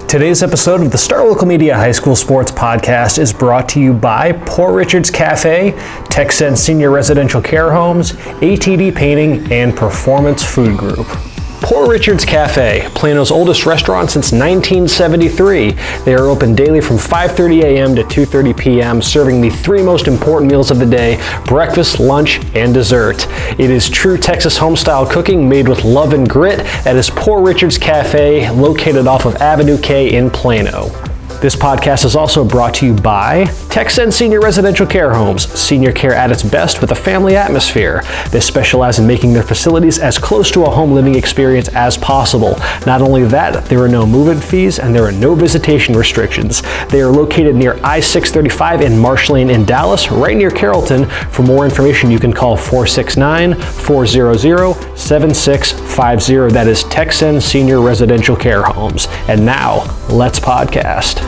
Today's episode of the Star Local Media High School Sports Podcast is brought to you by Port Richards Cafe, Texan Senior Residential Care Homes, ATD Painting, and Performance Food Group. Port Richards Cafe, Plano's oldest restaurant since 1973. They are open daily from 5:30 a.m. to 2:30 p.m., serving the three most important meals of the day: breakfast, lunch, and dessert. It is true Texas home-style cooking made with love and grit. That is Port Richards Cafe, located off of Avenue K in Plano. This podcast is also brought to you by Texan Senior Residential Care Homes, senior care at its best with a family atmosphere. They specialize in making their facilities as close to a home living experience as possible. Not only that, there are no move-in fees and there are no visitation restrictions. They are located near I-635 in Marsh Lane in Dallas, right near Carrollton. For more information, you can call 469-400-7650. That is Texan Senior Residential Care Homes. And now, let's podcast.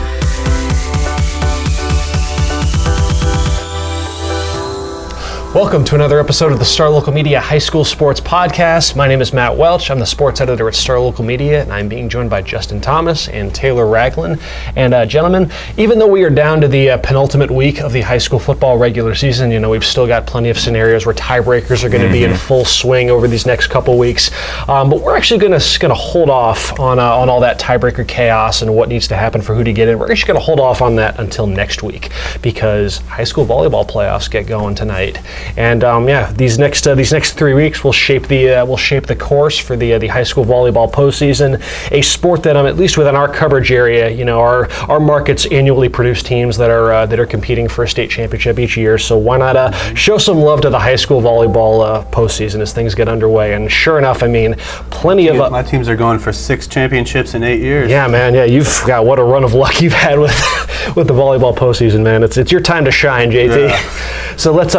Welcome to another episode of the Star Local Media High School Sports Podcast. My name is Matt Welch. I'm the sports editor at Star Local Media, and I'm being joined by Justin Thomas and Taylor Ragland. And gentlemen, even though we are down to the penultimate week of the high school football regular season, we've still got plenty of scenarios where tiebreakers are going to be in full swing over these next couple weeks. But we're actually going to hold off on all that tiebreaker chaos and what needs to happen for who to get in. We're actually going to hold off on that until next week because high school volleyball playoffs get going tonight. And these next 3 weeks will shape the course for the high school volleyball postseason, a sport that at least within our coverage area, our markets annually produce teams that are competing for a state championship each year. So why not show some love to the high school volleyball postseason as things get underway? And sure enough, plenty of my teams are going for 6 championships in 8 years. Yeah, man. Yeah, you've got what a run of luck you've had with the volleyball postseason, man. It's your time to shine, JT. Yeah. So let's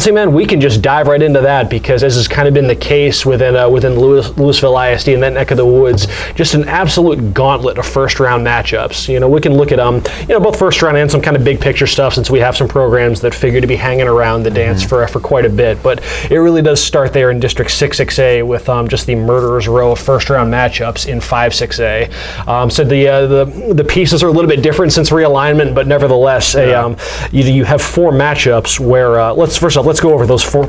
we can just dive right into that because this has kind of been the case within Louisville ISD and that neck of the woods. Just an absolute gauntlet of first-round matchups. We can look at both first-round and some kind of big picture stuff since we have some programs that figure to be hanging around the dance for quite a bit. But it really does start there in District 6-6A with just the murderer's row of first-round matchups in 5-6A. So the pieces are a little bit different since realignment, but nevertheless, you have 4 matchups where let's go over those four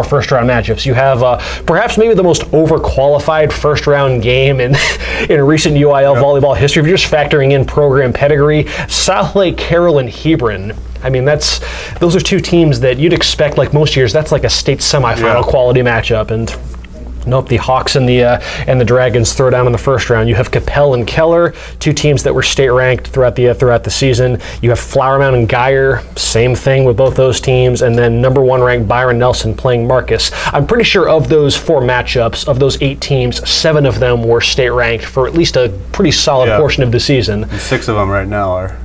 first-round matchups. You have perhaps maybe the most overqualified first-round game in recent UIL volleyball history. If you're just factoring in program pedigree, South Lake Carroll and Hebron. Those are 2 teams that you'd expect, like most years, that's like a state semifinal quality matchup. And nope, the Hawks and the Dragons throw down in the first round. You have Capel and Keller, 2 teams that were state ranked throughout the season. You have Flower Mound and Geyer, same thing with both those teams, and then number 1 ranked Byron Nelson playing Marcus. I'm pretty sure of those 4 matchups, of those 8 teams, 7 of them were state ranked for at least a pretty solid portion of the season. And 6 of them right now are.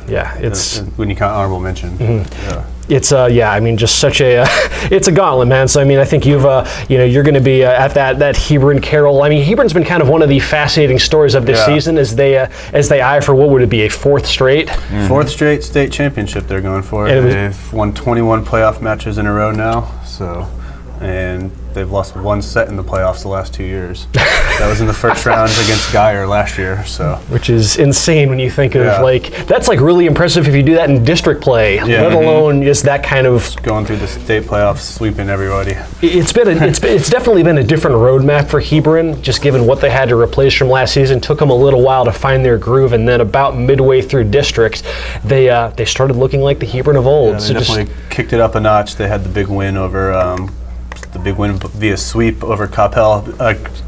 Yeah, it's when you count honorable mention. Yeah. It's just such a it's a gauntlet, man. So I think you've you're going to be at that Hebron Carroll. Hebron's been kind of one of the fascinating stories of this season as they eye for what would it be, a 4th straight? 4th straight state championship they're going for. They've won 21 playoff matches in a row now. And they've lost 1 set in the playoffs the last 2 years. That was in the first round against Geyer last year. Which is insane when you think of that's really impressive if you do that in district play, let alone just that kind of going through the state playoffs, sweeping everybody. It's definitely been a different roadmap for Hebron, just given what they had to replace from last season. Took them a little while to find their groove, and then about midway through district, they started looking like the Hebron of old. They definitely kicked it up a notch. They had the big win via sweep over Capel.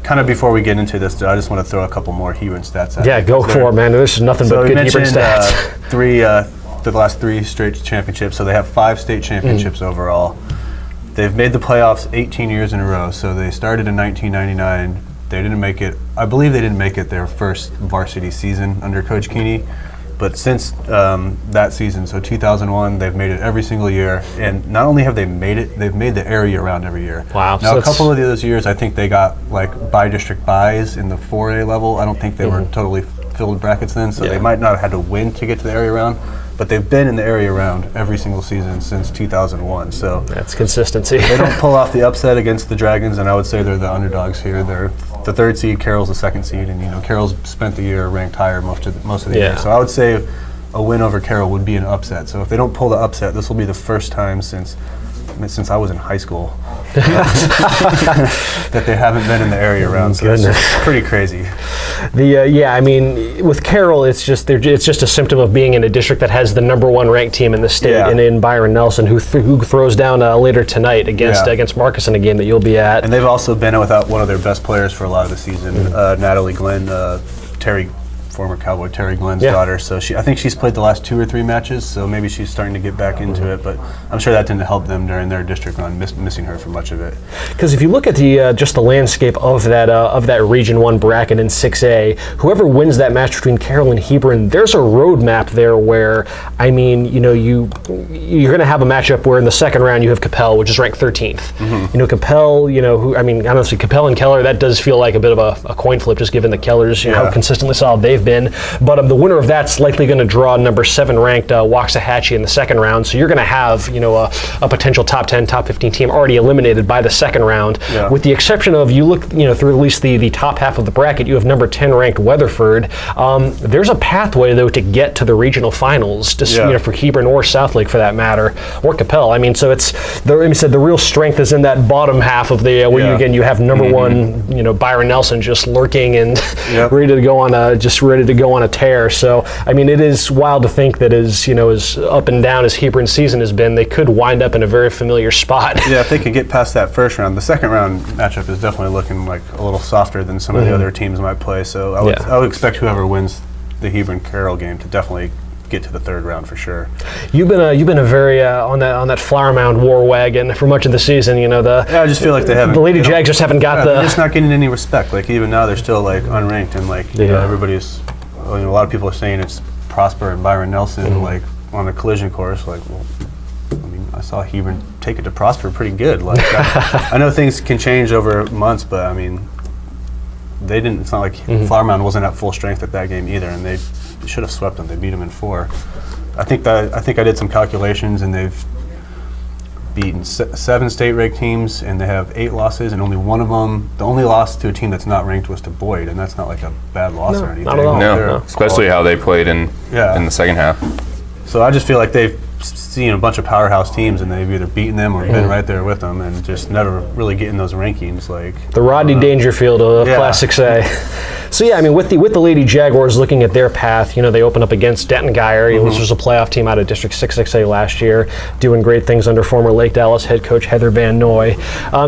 Kind of before we get into this, I just want to throw a couple more Hebron stats at you. Yeah, go for it, man. This is nothing but good Hebron stats. The last 3 straight championships, so they have 5 state championships overall. They've made the playoffs 18 years in a row, so they started in 1999. They didn't make it. I believe they didn't make it their first varsity season under Coach Keeney. But since that season, so 2001, they've made it every single year. And not only have they made it, they've made the area round every year. Wow. Now, a couple of those years, I think they got by-district buys in the 4A level. I don't think they were totally filled brackets then, so they might not have had to win to get to the area round. But they've been in the area round every single season since 2001. So that's consistency. They don't pull off the upset against the Dragons, and I would say they're the underdogs here. the third seed, Carroll's the second seed, and Carroll's spent the year ranked higher most of the year. So I would say a win over Carroll would be an upset. So if they don't pull the upset, this will be the first time since I was in high school that they haven't been in the area round. So it's pretty crazy. I mean, with Carroll, it's just a symptom of being in a district that has the number 1 ranked team in the state, and in Byron Nelson, who throws down later tonight against Marcus in a game that you'll be at. And they've also been without one of their best players for a lot of the season, Natalie Glenn, former Cowboy Terry Glenn's daughter. So I think she's played the last 2 or 3 matches, so maybe she's starting to get back into it, but I'm sure that didn't help them during their district run, missing her for much of it. Because if you look at just the landscape of that Region 1 bracket in 6A, whoever wins that match between Carroll and Hebron, there's a roadmap there where, I mean, you're going to have a matchup where in the second round you have Capel, which is ranked 13th. Capel, honestly, Capel and Keller, that does feel like a bit of a coin flip, just given the Kellers, how consistently solid they've been. But the winner of that's likely going to draw number 7 ranked Waxahachie in the second round. So you're going to have a potential top 10, top 15 team already eliminated by the second round. With the exception of you look through at least the top half of the bracket, you have number 10 ranked Weatherford. There's a pathway though to get to the regional finals, for Hebron or Southlake for that matter, or Capel. I mean, so it's the real strength is in that bottom half of the where you have number 1 Byron Nelson just lurking and ready to go on a tear. So I mean, it is wild to think that as up and down as Hebron's season has been, they could wind up in a very familiar spot. Yeah, if they could get past that first round, the second round matchup is definitely looking like a little softer than some of the other teams might play. So I would expect whoever wins the Hebron-Carroll game to definitely get to the third round for sure. You've been a very on that Flower Mound war wagon for much of the season. I just feel like they haven't. The Lady Jags just haven't got they're just not getting any respect. Like even now they're still like unranked and everybody's. A lot of people are saying it's Prosper and Byron Nelson like on the collision course. Like, well, I mean, I saw Hebron take it to Prosper pretty good. Like, I know things can change over months, but I mean, they didn't. It's not like Flower Mound wasn't at full strength at that game either, and they should have swept them. They beat them in 4. I think I did some calculations, and they've beaten 7 state-ranked teams, and they have 8 losses, and only one of them, the only loss to a team that's not ranked was to Boyd, and that's not like a bad loss or anything. Not at all. No, especially how they played in the second half. So I just feel like they've seen a bunch of powerhouse teams, and they've either beaten them or been right there with them, and just never really getting those rankings. Like the Rodney Dangerfield of Class 6A. So I mean, with the Lady Jaguars looking at their path, they opened up against Denton Geyer, which was a playoff team out of District 6A last year, doing great things under former Lake Dallas head coach Heather Van Noy.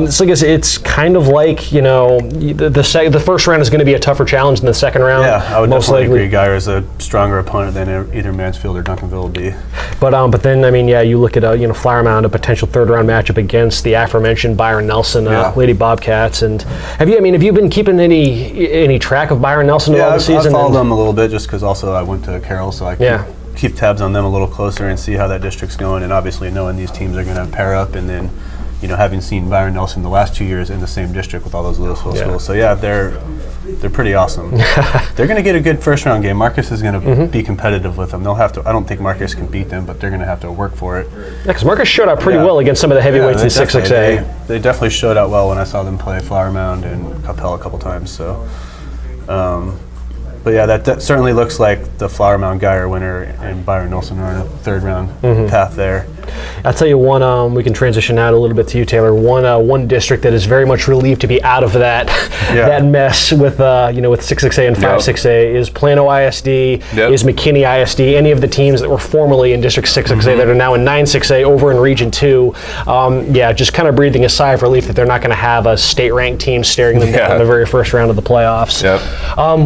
So I guess it's kind of like the first round is going to be a tougher challenge than the second round. Yeah, I would definitely agree. Geyer is a stronger opponent than either Mansfield or Duncanville will be. But then I mean, you look at Flower Mound, a potential third round matchup against the aforementioned Byron Nelson Lady Bobcats. And have you been keeping any track of Byron Nelson all the season? I followed them a little bit just because also I went to Carroll, so I keep tabs on them a little closer and see how that district's going. And obviously knowing these teams are going to pair up, and then having seen Byron Nelson the last 2 years in the same district with all those Louisville schools. So they're pretty awesome. They're going to get a good first round game. Marcus is going to be competitive with them. They'll have to. I don't think Marcus can beat them, but they're going to have to work for it. Yeah, because Marcus showed up pretty well against some of the heavyweights in 6A. They definitely showed out well when I saw them play Flower Mound and Capel a couple times. So. But yeah, that certainly looks like the Flower Mound Geyer winner and Byron Nelson are on a third round path there. I'll tell you one, we can transition out a little bit to you, Taylor. One district that is very much relieved to be out of that that mess with 6-6A and 5-6A is Plano ISD, is McKinney ISD, any of the teams that were formerly in District 6-6A that are now in 9-6A over in Region 2. Just kind of breathing a sigh of relief that they're not going to have a state-ranked team staring them down in the very first round of the playoffs.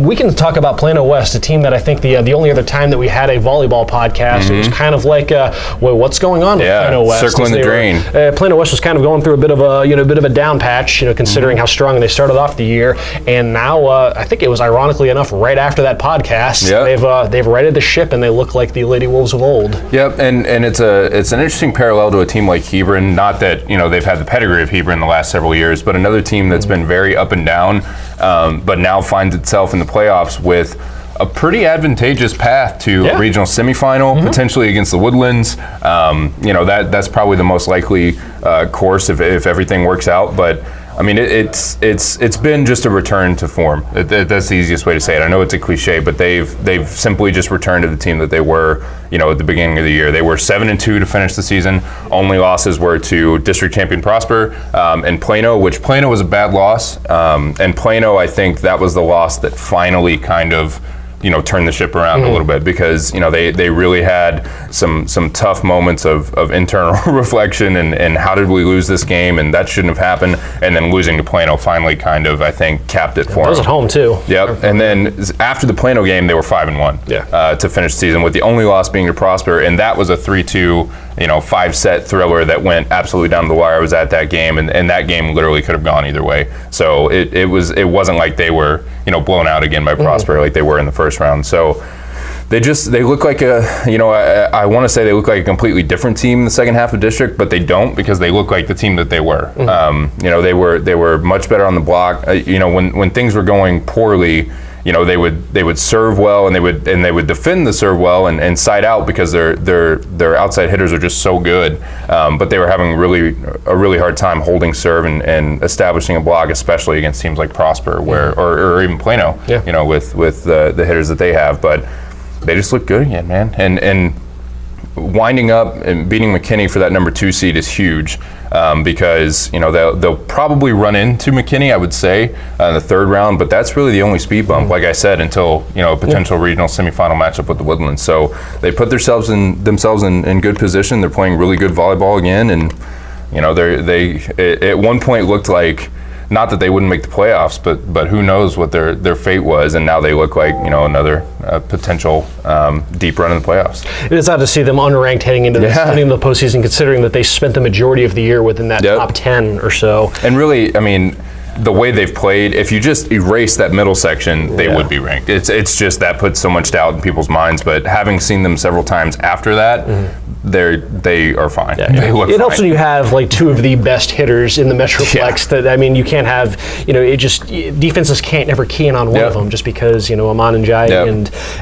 We can talk about Plano West, a team that I think the only other time that we had a volleyball podcast, it was kind of like, what's going on with Plano West? Circling the drain. Plano West was kind of going through a bit of a down patch, considering how strong they started off the year, and now I think it was ironically enough right after that podcast they've righted the ship and they look like the Lady Wolves of old. And it's an interesting parallel to a team like Hebron. Not that they've had the pedigree of Hebron the last several years, but another team that's been very up and down, but now finds itself in the playoffs with a pretty advantageous path to a regional semifinal, potentially against the Woodlands. That's probably the most likely course if everything works out. But I mean, it's been just a return to form. That's the easiest way to say it. I know it's a cliche, but they've simply just returned to the team that they were, at the beginning of the year. They were 7-2 to finish the season. Only losses were to district champion Prosper and Plano, which Plano was a bad loss. And Plano, I think that was the loss that finally kind of turn the ship around a little bit, because they really had some tough moments of internal reflection and how did we lose this game, and that shouldn't have happened, and then losing to Plano finally kind of, I think, capped it for them. That was at home too. Yep. And then after the Plano game, they were 5-1 to finish the season, with the only loss being to Prosper, and that was a 3-2 5-set thriller that went absolutely down to the wire. I was at that game, and that game literally could have gone either way. So it wasn't like they were blown out again by Prosper like they were in the first round. So they look like I want to say they look like a completely different team in the second half of district, but they don't, because they look like the team that they were. They were much better on the block. When things were going poorly, they would serve well, and they would defend the serve well and side out, because their outside hitters are just so good. But they were having a really hard time holding serve and establishing a block, especially against teams like Prosper, or even Plano. With the hitters that they have. But they just look good again, man. And winding up and beating McKinney for that number 2 seed is huge. Because they'll probably run into McKinney, I would say, in the third round, but that's really the only speed bump, like I said, until a potential regional semifinal matchup with the Woodlands. So they put themselves in good position. They're playing really good volleyball again, and they at one point looked like, not that they wouldn't make the playoffs, but who knows what their fate was, and now they look like another potential deep run in the playoffs. It is odd to see them unranked heading into the postseason, considering that they spent the majority of the year within that top 10 or so. And really, I mean, the way they've played, if you just erase that middle section, they would be ranked. It's just that puts so much doubt in people's minds. But having seen them several times after that, they are fine. They look it helps fine. when you have like 2 of the best hitters in the Metroplex. That, I mean, you can't have, defenses can't ever key in on one of them, just because Aman and Jai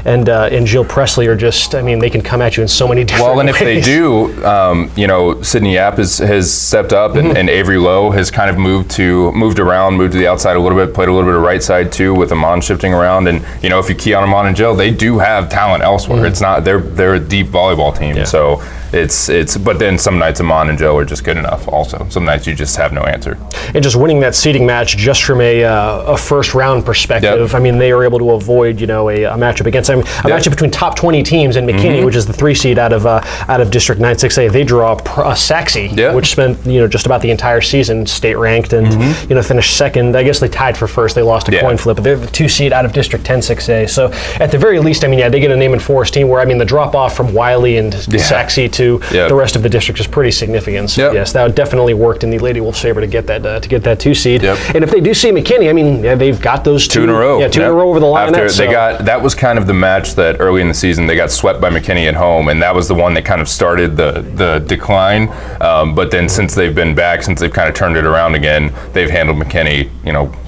and Jill Presley are just, I mean, they can come at you in so many different ways. Well, and if they do, Sydney Yap has stepped up, and Avery Lowe has kind of moved to the outside a little bit, played a little bit of right side too, with Aman shifting around. And if you key on Aman and Jill, they do have talent elsewhere. It's not they're a deep volleyball team. So it's but then some nights Aman and Joe are just good enough also. Some nights you just have no answer. And just winning that seeding match just from a first round perspective, I mean, they were able to avoid a matchup against matchup between top 20 teams in McKinney, which is the 3 seed out of District 9-6A. They draw Sachse, which spent just about the entire season state ranked and finished second. I guess they tied for first. They lost a coin flip, but they're the 2 seed out of District 10-6A. So at the very least, I mean, they get a name and forest team where, I mean, the drop off from Wiley and Sachse to the rest of the district is pretty significant. So yes, that definitely worked in the Lady Wolf's favor to get that 2 seed. And if they do see McKinney, I mean, they've got those 2 in a row. Yeah, 2 in a row over the line. That was kind of the match that early in the season they got swept by McKinney at home, and that was the one that kind of started the decline. But then since they've been back, since they've kind of turned it around again, they've handled McKinney,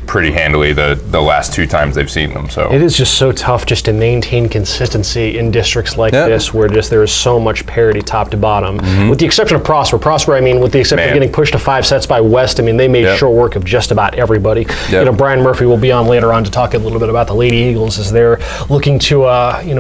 pretty handily the last 2 times they've seen them. So it is just so tough just to maintain consistency in districts like this, where there is so much parity top to bottom. With the exception of Prosper, I mean, with the exception of getting pushed to 5 sets by West, I mean, they made short work of just about everybody. Brian Murphy will be on later on to talk a little bit about the Lady Eagles as they're looking to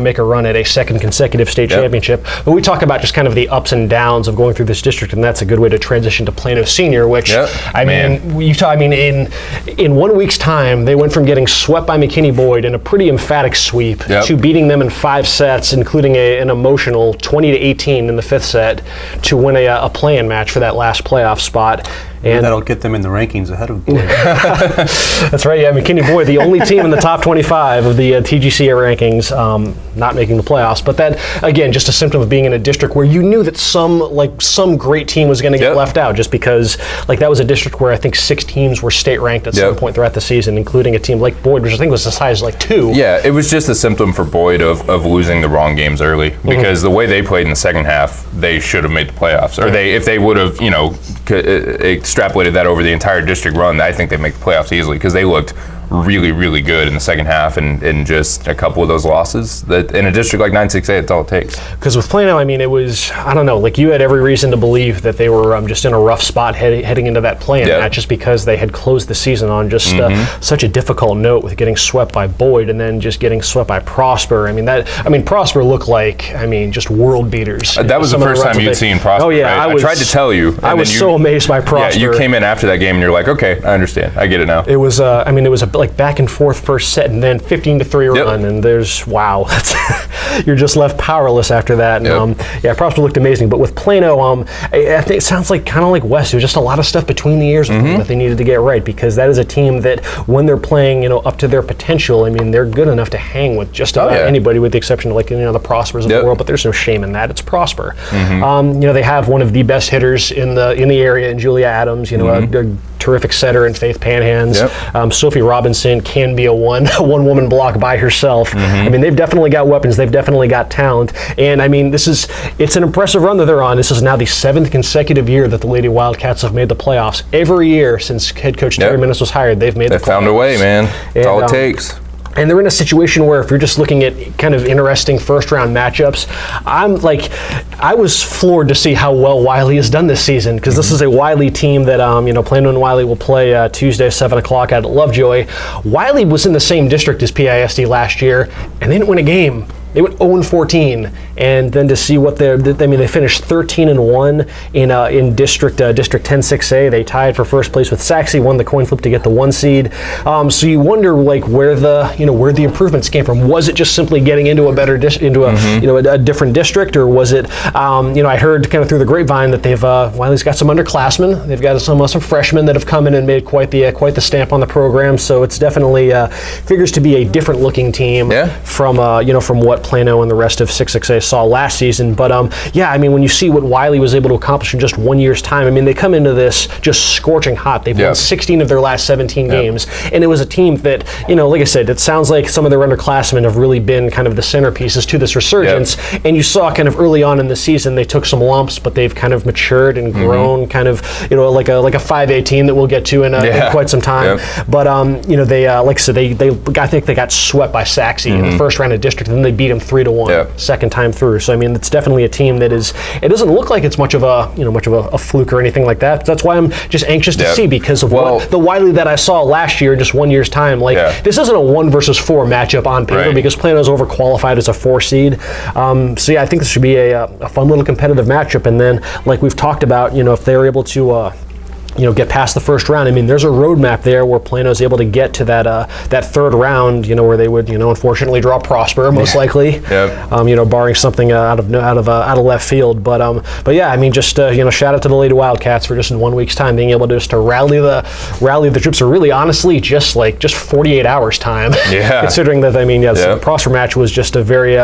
make a run at a second consecutive state championship. But we talk about just kind of the ups and downs of going through this district, and that's a good way to transition to Plano Senior, which I mean, in 1 week's time, they went from getting swept by McKinney Boyd in a pretty emphatic sweep to beating them in 5 sets, including an emotional 20-18 in the 5th set, to win a play-in match for that last playoff spot. And that'll get them in the rankings ahead of Boyd. That's right, McKinney Boyd, the only team in the top 25 of the TGCA rankings, not making the playoffs. But that, again, just a symptom of being in a district where you knew that some great team was going to get left out, just because that was a district where I think 6 teams were state ranked at some point throughout the season, including a team like Boyd, which I think was as high as 2. Yeah, it was just a symptom for Boyd of losing the wrong games early, because the way they played in the second half, they should have made the playoffs. Or if they would have, extrapolated that over the entire district run, I think they make the playoffs easily, because they looked really, really good in the second half, and in just a couple of those losses, that in a district like 9-6A, it's all it takes. Because with Plano, I mean, it was, I don't know, like you had every reason to believe that they were just in a rough spot heading into that play-in match, just because they had closed the season on just such a difficult note with getting swept by Boyd and then just getting swept by Prosper. I mean, Prosper looked like, just world beaters. That was the first time you'd seen Prosper. Oh yeah, right? I tried to tell you. I was so amazed by Prosper. Yeah, you came in after that game and you're like, okay, I understand. I get it now. It was, it was a like back and forth first set, and then 15-3 run, and there's you're just left powerless after that. And, Prosper looked amazing, but with Plano, I think it sounds like kind of like West. There's just a lot of stuff between the ears with them that they needed to get right, because that is a team that when they're playing, up to their potential, they're good enough to hang with just about anybody, with the exception of the Prospers of the world. But there's no shame in that. It's Prosper. They have one of the best hitters in the area in Julia Adams. A terrific setter in Faith Panhands. Sophie Robinson can be a one-woman block by herself. They've definitely got weapons. They've definitely got talent. And it's an impressive run that they're on. This is now the 7th consecutive year that the Lady Wildcats have made the playoffs. Every year since head coach Terry Minnis was hired, they've made the playoffs. They found a way, man. That's all it takes. And they're in a situation where if you're just looking at kind of interesting first-round matchups, I was floored to see how well Wiley has done this season, because this is a Wiley team that, Plano and Wiley will play Tuesday, 7 o'clock at Lovejoy. Wiley was in the same district as PISD last year, and they didn't win a game. They went 0-14, and then to see what they finished 13-1 in District 10-6A. They tied for first place with Sachse, won the coin flip to get the 1 seed. So you wonder where the improvements came from. Was it just simply getting into a better a different district, or was it I heard kind of through the grapevine that Wiley's got some underclassmen. They've got some freshmen that have come in and made quite the stamp on the program. So it's definitely figures to be a different looking team from what Plano and the rest of 6-6A saw last season. But when you see what Wiley was able to accomplish in just 1 year's time, they come into this just scorching hot. They've won 16 of their last 17 games, and it was a team that, like I said, it sounds like some of their underclassmen have really been kind of the centerpieces to this resurgence. And you saw kind of early on in the season they took some lumps, but they've kind of matured and grown, kind of like a 5A team that we'll get to in quite some time. But they like I said, I think they got swept by Sachse in the first round of district, and then they beat them 3-1 second time through. So it's definitely a team that it doesn't look like it's much of a fluke or anything like that. That's why I'm just anxious to see, because of the Wiley that I saw last year in just 1 year's time. This isn't a 1 versus 4 matchup on paper, because Plano's overqualified as a 4 seed. I think this should be a fun little competitive matchup. And then, like we've talked about, if they're able to get past the first round. There's a roadmap there where Plano's able to get to that third round, where they would, unfortunately draw Prosper most likely, barring something out of left field. But just shout out to the Lady Wildcats for just in 1 week's time being able to rally the troops. Or really, honestly, just 48 hours time. Considering that, the Prosper match was just a very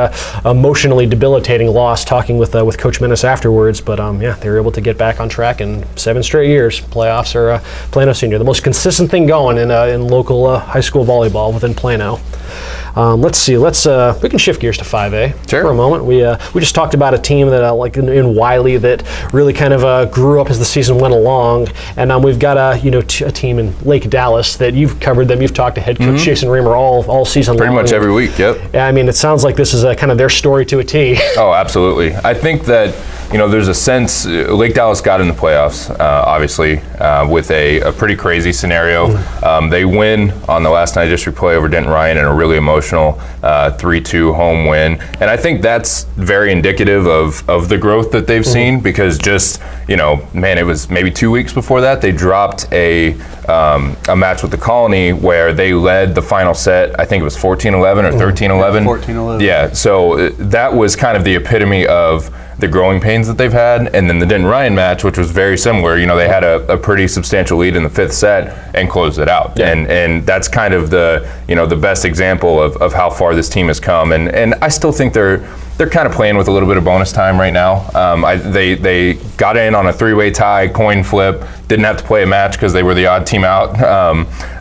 emotionally debilitating loss. Talking with Coach Minnis afterwards, but they were able to get back on track in 7 straight years. Playoffs are Plano Senior, the most consistent thing going in local high school volleyball within Plano. Let's see. We can shift gears to 5A for a moment. We just talked about a team that in Wiley that really kind of grew up as the season went along, and we've got a team in Lake Dallas that you've covered them. You've talked to head coach Jason Reamer all season long. Pretty much every week. Yep. It sounds like this is kind of their story to a T. Oh, absolutely. I think that there's a sense Lake Dallas got in the playoffs, obviously, with a pretty crazy scenario. They win on the last night district play over Denton Ryan in a really emotional 3-2 home win. And I think that's very indicative of the growth that they've seen, because just, it was maybe 2 weeks before that, they dropped a match with the Colony where they led the final set. I think it was 14-11 or 13-11. 14-11. Yeah, so that was kind of the epitome of the growing pains that they've had. And then the Denton Ryan match, which was very similar, they had a pretty substantial lead in the 5th set and closed it out. And that's kind of the best example of how far this team has come. And I still think they're kind of playing with a little bit of bonus time right now. They got in on a 3-way tie, coin flip, didn't have to play a match because they were the odd team out,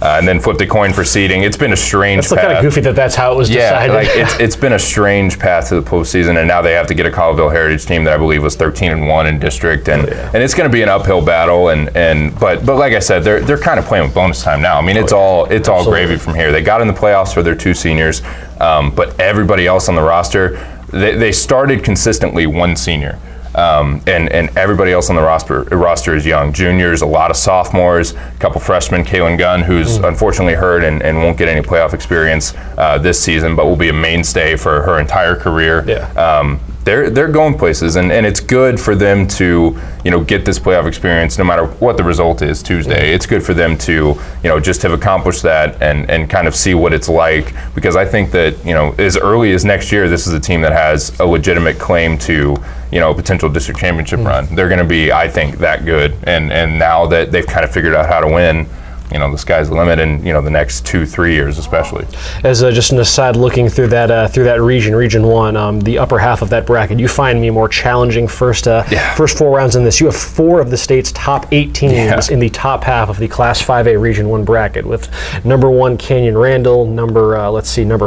and then flipped a coin for seeding. It's been a strange path. It's kind of goofy that's how it was decided. Yeah, like it's been a strange path to the postseason, and now they have to get a Colville Heritage team that I believe was 13-1 in district, and it's going to be an uphill battle. But like I said, they're kind of playing with bonus time now. I mean, it's all gravy from here. They got in the playoffs for their 2 seniors, but everybody else on the roster, they started consistently 1 senior. And everybody else on the roster is young. Juniors, a lot of sophomores, a couple freshmen, Kaylin Gunn, who's unfortunately hurt and won't get any playoff experience this season, but will be a mainstay for her entire career. Yeah. They're going places, and it's good for them to get this playoff experience no matter what the result is Tuesday. It's good for them to just have accomplished that and kind of see what it's like, because I think that as early as next year, this is a team that has a legitimate claim to a potential district championship run. They're going to be, I think, that good, and now that they've kind of figured out how to win, the sky's the limit in the next 2-3 years especially. As just an aside, looking through that region 1, the upper half of that bracket, you find me more challenging first 4 rounds in this. You have 4 of the state's top 8 teams in the top half of the Class 5A Region 1 bracket, with number 1 Canyon Randall, number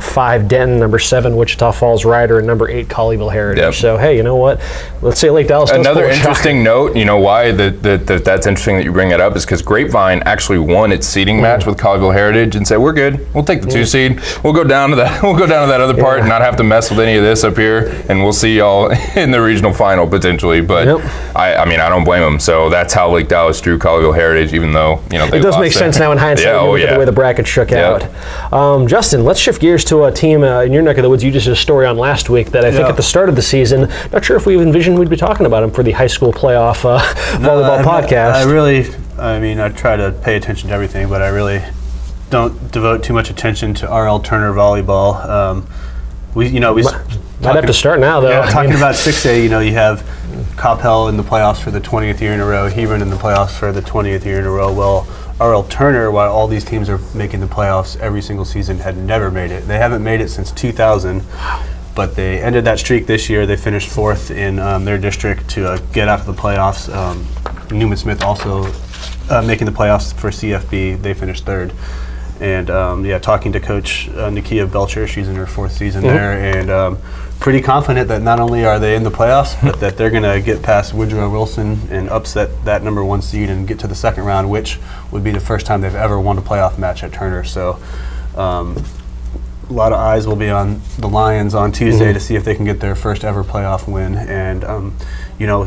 5 Denton, number 7 Wichita Falls Rider, and number 8 Colleyville Heritage. Yep. So hey, you know what? Let's say Lake Dallas. Another interesting note. Why that's interesting that you bring that up is because Grapevine actually won its seeding match with Colleyville Heritage and said, we're good. We'll take the 2 seed. We'll go down to that. We'll go down to that other part and not have to mess with any of this up here. And we'll see y'all in the regional final potentially. But I mean, I don't blame them. So that's how Lake Dallas drew Colleyville Heritage, even though they it does make sense now in hindsight. Look at the way the bracket shook out. Justin, let's shift gears to a team in your neck of the woods. You just did a story on last week that I think at the start of the season, not sure if we envisioned we'd be talking about him for the high school playoff volleyball podcast. I try to pay attention to everything, but I really don't devote too much attention to RL Turner volleyball. Might have to start now, though. Yeah, talking about 6A, you have Coppell in the playoffs for the 20th year in a row, Hebron in the playoffs for the 20th year in a row. Well, RL Turner, while all these teams are making the playoffs every single season, had never made it. They haven't made it since 2000. But they ended that streak this year. They finished 4th in their district to get out of the playoffs. Newman Smith also making the playoffs for CFB. They finished 3rd. And talking to Coach Nakia Belcher, she's in her 4th season there, and pretty confident that not only are they in the playoffs, but that they're going to get past Woodrow Wilson and upset that number 1 seed and get to the 2nd round, which would be the first time they've ever won a playoff match at Turner. So. A lot of eyes will be on the Lions on Tuesday to see if they can get their first ever playoff win. And,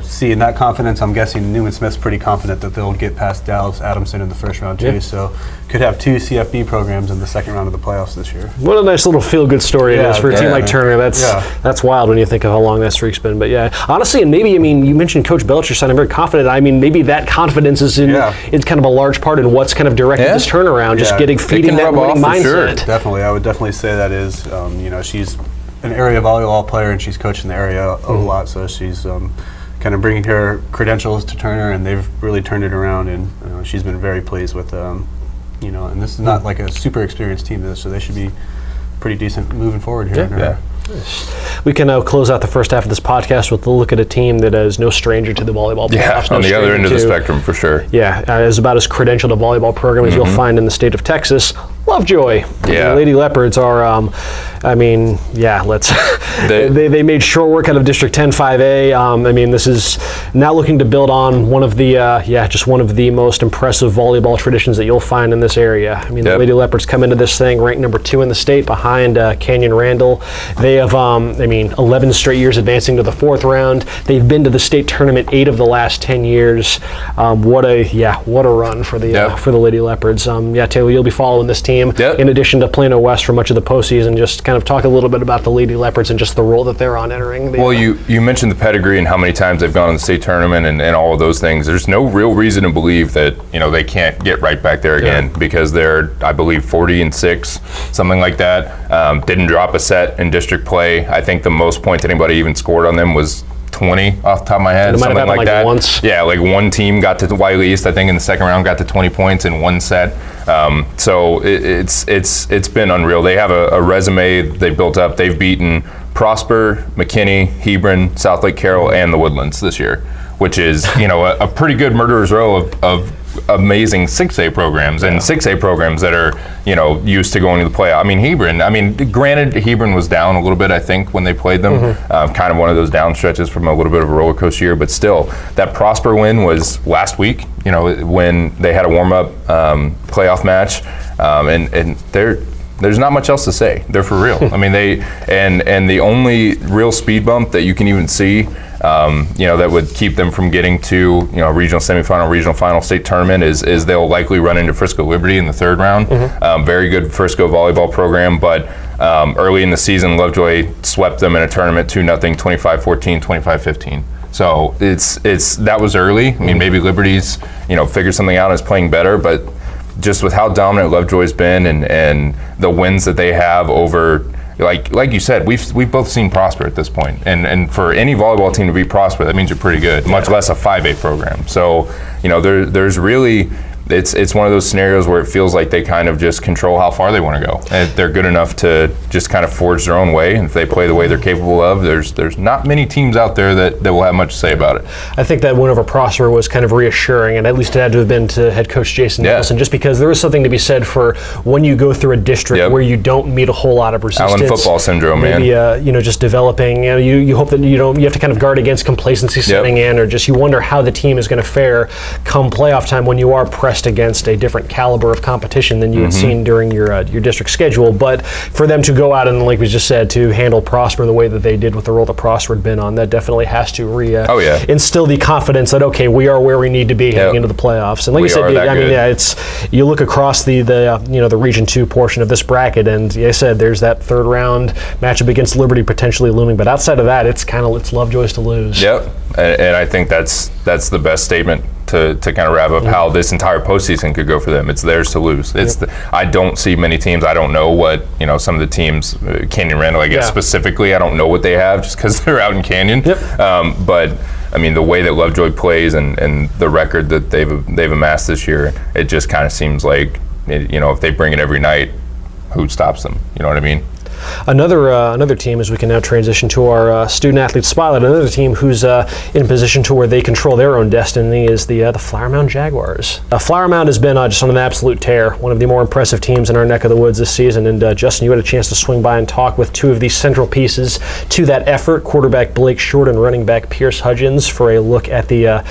seeing that confidence, I'm guessing Newman Smith's pretty confident that they'll get past Dallas Adamson in the 1st round too. So could have 2 CFB programs in the 2nd round of the playoffs this year. What a nice little feel-good story it is for a team like Turner. That's wild when you think of how long that streak's been. But honestly, and maybe, you mentioned Coach Belcher sounding very confident. Maybe that confidence is is kind of a large part in what's kind of directed this turnaround, just feeding that winning mindset. Sure. Definitely. I would definitely say that is, she's an area volleyball player and she's coached in the area a lot, so she's kind of bringing her credentials to Turner, and they've really turned it around, and she's been very pleased with, and this is not like a super experienced team, so they should be pretty decent moving forward here. We can now close out the first half of this podcast with a look at a team that is no stranger to the volleyball playoffs. On the other end of the spectrum, for sure. Is about as credentialed a volleyball program as you'll find in the state of Texas. Lovejoy. The Lady Leopards are, they made short work out of District 10 5A. This is now looking to build on one of the most impressive volleyball traditions that you'll find in this area. The Lady Leopards come into this thing ranked number 2 in the state behind Canyon Randall. They have, 11 straight years advancing to the 4th round. They've been to the state tournament 8 of the last 10 years. What a run for the Lady Leopards. Taylor, you'll be following this team in addition to Plano West for much of the postseason. Just kind of talk a little bit about the Lady Leopards and just the role that they're on entering. You mentioned the pedigree and how many times they've gone to the state tournament and all of those things. There's no real reason to believe that they can't get right back there again because they're, I believe, 40-6, something like that. Didn't drop a set in district play. I think the most points anybody even scored on them was 20 off the top of my head, something like that. Once. Yeah, like one team got to Wiley East, I think in the 2nd round, got to 20 points in one set. So it's been unreal. They have a resume they built up. They've beaten Prosper, McKinney, Hebron, South Lake Carroll, and the Woodlands this year, which is a pretty good murderer's row of amazing 6A programs and 6A programs that are, used to going to the playoff. I mean, Hebron, granted, Hebron was down a little bit, I think, when they played them. Kind of one of those down stretches from a little bit of a roller coaster year, but still, that Prosper win was last week, when they had a warm-up playoff match, and there's not much else to say. They're for real. I mean, and the only real speed bump that you can even see, that would keep them from getting to, regional semifinal, regional final, state tournament is they'll likely run into Frisco Liberty in the third round. Very good Frisco volleyball program, but early in the season, Lovejoy swept them in a tournament 2-0, 25-14, 25-15. So that was early. I mean, maybe Liberty's, figured something out and is playing better, but just with how dominant Lovejoy's been and the wins that they have over, like you said, we've both seen Prosper at this point, and for any volleyball team to be Prosper, that means you're pretty good, much less a 5A program. So there's really, it's one of those scenarios where it feels like they kind of just control how far they want to go, and they're good enough to just kind of forge their own way. And if they play the way they're capable of, there's not many teams out there that will have much to say about it. I think that win over Prosper was kind of reassuring, and at least it had to have been to head coach Jason Nicholson, just because there is something to be said for when you go through a district where you don't meet a whole lot of resistance. Allen football syndrome, maybe, man. Just developing. You hope that you have to kind of guard against complacency setting in, or just you wonder how the team is going to fare come playoff time when you are pressed against a different caliber of competition than you had seen during your district schedule. But for them to go out and, like we just said, to handle Prosper the way that they did with the role that Prosper had been on, that definitely has to instill the confidence that, okay, we are where we need to be heading into the playoffs. And like you said, you look across the Region 2 portion of this bracket, and like I said, there's that third round matchup against Liberty potentially looming. But outside of that, it's Lovejoy's to lose. Yep, and I think that's the best statement to kind of wrap up how this entire postseason could go for them. It's theirs to lose. I don't see many teams. I don't know what some of the teams, Canyon Randall, I guess specifically. I don't know what they have just because they're out in Canyon. But I mean, the way that Lovejoy plays and the record that they've amassed this year, it just kind of seems like if they bring it every night, who stops them? You know what I mean? Another team, as we can now transition to our student athlete spotlight, another team who's in position to where they control their own destiny is the Flower Mound Jaguars. Flower Mound has been just on an absolute tear, one of the more impressive teams in our neck of the woods this season. And Justin, you had a chance to swing by and talk with two of the central pieces to that effort, quarterback Blake Short and running back Pierce Hudgens, for a look at the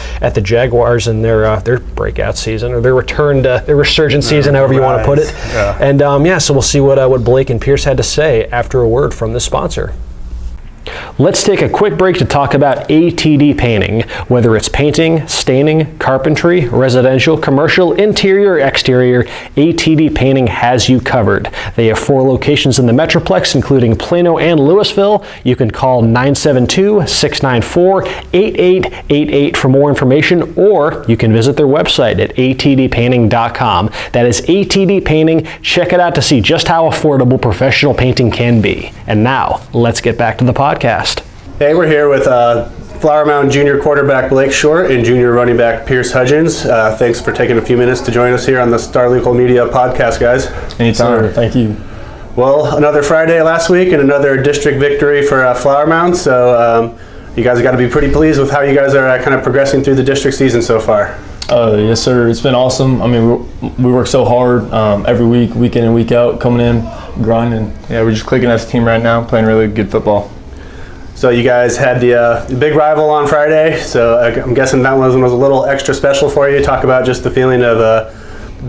Jaguars and their breakout season, or their resurgent season, however you want to put it. And so we'll see what Blake and Pierce had to say after a word from the sponsor. Let's take a quick break to talk about ATD Painting. Whether it's painting, staining, carpentry, residential, commercial, interior, exterior, ATD Painting has you covered. They have 4 locations in the Metroplex, including Plano and Louisville. You can call 972-694-8888 for more information, or you can visit their website at atdpainting.com. That is ATD Painting. Check it out to see just how affordable professional painting can be. And now, let's get back to the podcast. Hey, we're here with Flower Mound junior quarterback Blake Short and junior running back Pierce Hudgens. Thanks for taking a few minutes to join us here on the Star Local Media podcast, guys. Anytime. Sure. Thank you. Well, another Friday last week and another district victory for Flower Mound. So you guys have got to be pretty pleased with how you guys are kind of progressing through the district season so far. Yes, sir. It's been awesome. I mean, we work so hard every week, week in and week out, coming in, grinding. Yeah, we're just clicking as a team right now, playing really good football. So you guys had the big rival on Friday, so I'm guessing that one was a little extra special for you. Talk about just the feeling of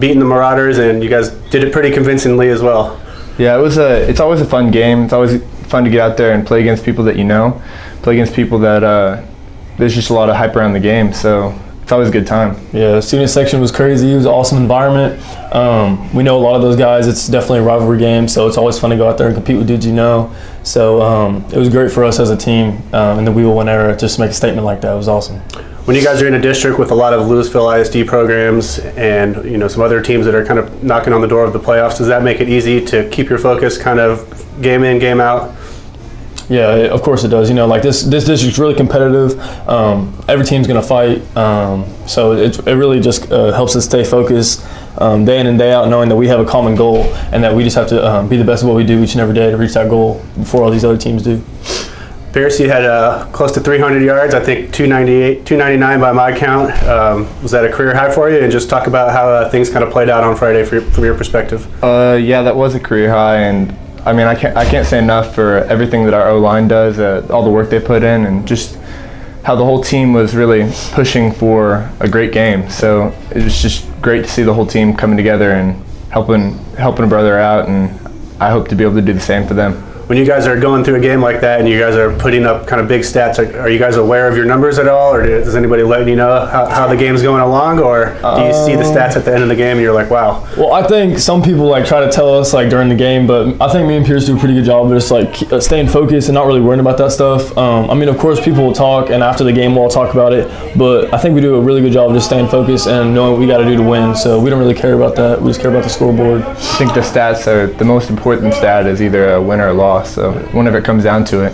beating the Marauders, and you guys did it pretty convincingly as well. Yeah, it's always a fun game. It's always fun to get out there and play against people that you know, play against people that there's just a lot of hype around the game, so it's always a good time. Yeah, the student section was crazy. It was an awesome environment. We know a lot of those guys. It's definitely a rivalry game, so it's always fun to go out there and compete with dudes you know. So it was great for us as a team in the We Will Win era just to make a statement like that. It was awesome. When you guys are in a district with a lot of Louisville ISD programs and some other teams that are kind of knocking on the door of the playoffs, does that make it easy to keep your focus kind of game in, game out? Yeah, of course it does. Like this district's really competitive. Every team's going to fight. So it really just helps us stay focused day in and day out, knowing that we have a common goal and that we just have to be the best of what we do each and every day to reach that goal before all these other teams do. Pierce, you had close to 300 yards, I think 299 by my count. Was that a career high for you? And just talk about how things kind of played out on Friday from your perspective. Yeah, that was a career high, and I mean, I can't say enough for everything that our O-line does, all the work they put in, and just how the whole team was really pushing for a great game. So it was just great to see the whole team coming together and helping a brother out, and I hope to be able to do the same for them. When you guys are going through a game like that and you guys are putting up kind of big stats, are you guys aware of your numbers at all, or does anybody letting you know how the game's going along, or do you see the stats at the end of the game and you're like, wow? Well, I think some people like try to tell us like during the game, but I think me and Pierce do a pretty good job of just like staying focused and not really worrying about that stuff. I mean, of course, people will talk, and after the game we'll all talk about it, but I think we do a really good job of just staying focused and knowing what we got to do to win. So we don't really care about that. We just care about the scoreboard. I think the stats are the most important stat is either a win or a loss. So whenever it comes down to it.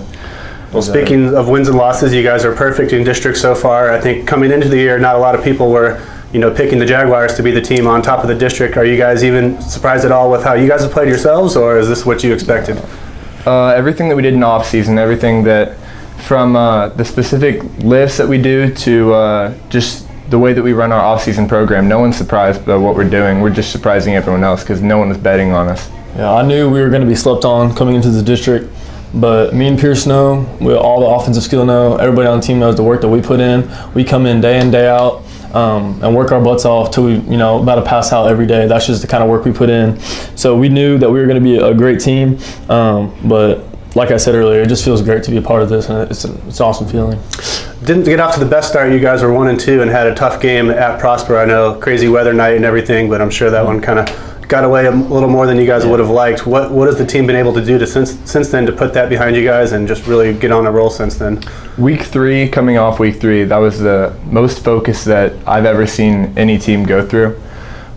Well, speaking of wins and losses, you guys are perfect in district so far. I think coming into the year, not a lot of people were, picking the Jaguars to be the team on top of the district. Are you guys even surprised at all with how you guys have played yourselves, or is this what you expected? Everything that we did in off season, everything that from the specific lifts that we do to just the way that we run our off season program, no one's surprised by what we're doing. We're just surprising everyone else because no one was betting on us. Yeah, I knew we were going to be slept on coming into the district, but me and Pierce know, all the offensive skill know, everybody on the team knows the work that we put in. We come in, day out, and work our butts off till we, about to pass out every day. That's just the kind of work we put in. So we knew that we were going to be a great team, but like I said earlier, it just feels great to be a part of this, and it's an awesome feeling. Didn't get off to the best start. You guys were 1-2 and had a tough game at Prosper. I know, crazy weather night and everything, but I'm sure that one kind of got away a little more than you guys would have liked. What has the team been able to do since then to put that behind you guys and just really get on a roll since then? Coming off week 3, that was the most focus that I've ever seen any team go through.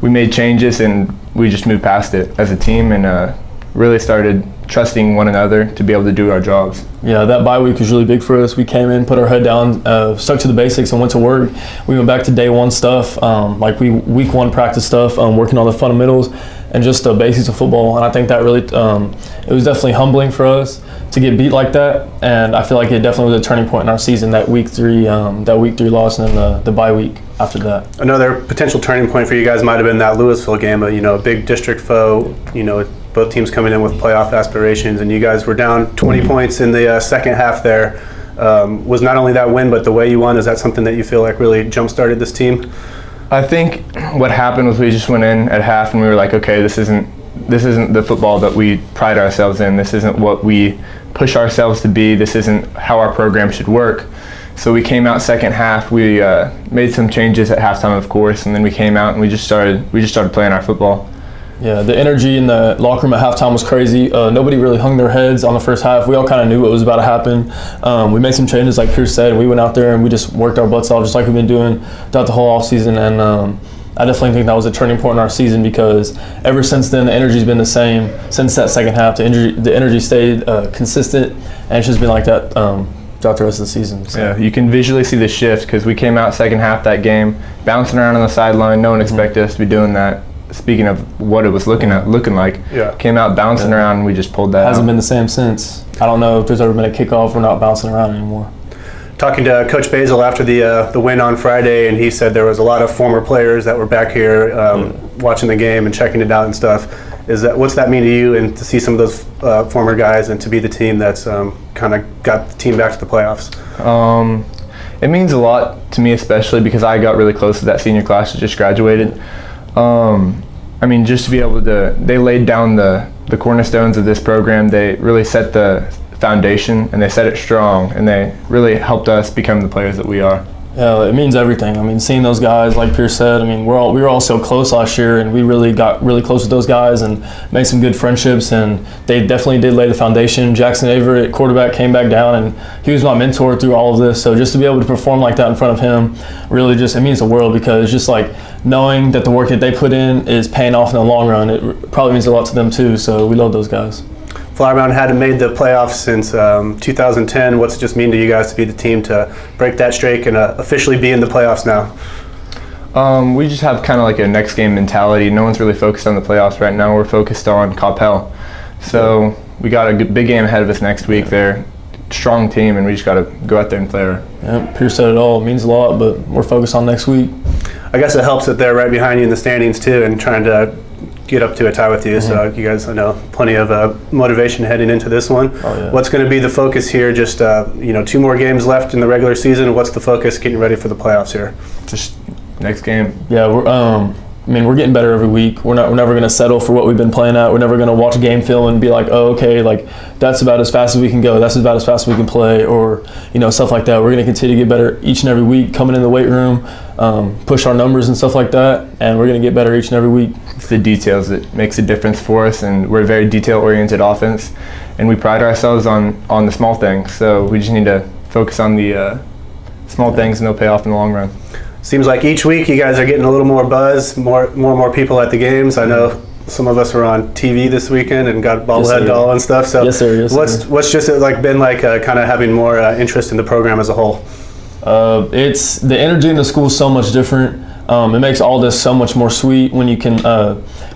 We made changes and we just moved past it as a team and really started trusting one another to be able to do our jobs. Yeah, that bye week was really big for us. We came in, put our head down, stuck to the basics, and went to work. We went back to day one stuff, week 1 practice stuff, working on the fundamentals and just the basics of football. And I think that really, it was definitely humbling for us to get beat like that. And I feel like it definitely was a turning point in our season, that week 3 loss, and then the bye week after that. Another potential turning point for you guys might have been that Louisville game, a big district foe, both teams coming in with playoff aspirations, and you guys were down 20 points in the second half there. Was not only that win, but the way you won, is that something that you feel like really jump-started this team? I think what happened was we just went in at half and we were like, okay, this isn't the football that we pride ourselves in. This isn't what we push ourselves to be. This isn't how our program should work. So we came out second half. We made some changes at halftime, of course, and then we came out and we just started playing our football. Yeah, the energy in the locker room at halftime was crazy. Nobody really hung their heads on the first half. We all kind of knew what was about to happen. We made some changes, like Pierce said, and we went out there and we just worked our butts off just like we've been doing throughout the whole offseason. And I definitely think that was a turning point in our season, because ever since then, the energy's been the same. Since that second half, the energy stayed consistent, and it's just been like that throughout the rest of the season. So. Yeah, you can visually see the shift, because we came out second half that game, bouncing around on the sideline. No one expected us to be doing that. Speaking of what it was looking like, came out bouncing around and we just pulled that Hasn't been the same since. I don't know if there's ever been a kickoff. We're not bouncing around anymore. Talking to Coach Basil after the win on Friday, and he said there was a lot of former players that were back here watching the game and checking it out and stuff. What's that mean to you, and to see some of those former guys and to be the team that's kind of got the team back to the playoffs? It means a lot to me, especially because I got really close to that senior class that just graduated. I mean, just to be able to, they laid down the cornerstones of this program. They really set the foundation, and they set it strong, and they really helped us become the players that we are. Yeah, it means everything. I mean, seeing those guys, like Pierce said, I mean, we were all so close last year, and we really got really close with those guys and made some good friendships, and they definitely did lay the foundation. Jackson Aver, quarterback, came back down, and he was my mentor through all of this. So just to be able to perform like that in front of him, really just, it means the world, because just like knowing that the work that they put in is paying off in the long run, it probably means a lot to them too. So we love those guys. Flower Mound hadn't made the playoffs since 2010. What's it just mean to you guys to be the team to break that streak and officially be in the playoffs now? We just have kind of like a next game mentality. No one's really focused on the playoffs right now. We're focused on Coppell. So we got a big game ahead of us next week. They're strong team, and we just got to go out there and play her. Yeah, Pierce said it all. It means a lot, but we're focused on next week. I guess it helps that they're right behind you in the standings too, and trying to get up to a tie with you. So you guys, I know, plenty of motivation heading into this one. Oh, yeah. What's going to be the focus here? Just 2 more games left in the regular season. What's the focus getting ready for the playoffs here? Just next game. Yeah, we're getting better every week. We're never going to settle for what we've been playing at. We're never going to watch a game film and be like, oh, okay, like that's about as fast as we can go. That's about as fast as we can play, or stuff like that. We're going to continue to get better each and every week. Coming in the weight room, push our numbers and stuff like that, and we're going to get better each and every week. It's the details that makes a difference for us, and we're a very detail-oriented offense, and we pride ourselves on the small things. So we just need to focus on the small things, and they'll pay off in the long run. Seems like each week you guys are getting a little more buzz, more people at the games. I know some of us were on TV this weekend and got bobblehead doll and stuff. So yes, sir. What's just been like kind of having more interest in the program as a whole? It's the energy in the school is so much different. It makes all this so much more sweet when you can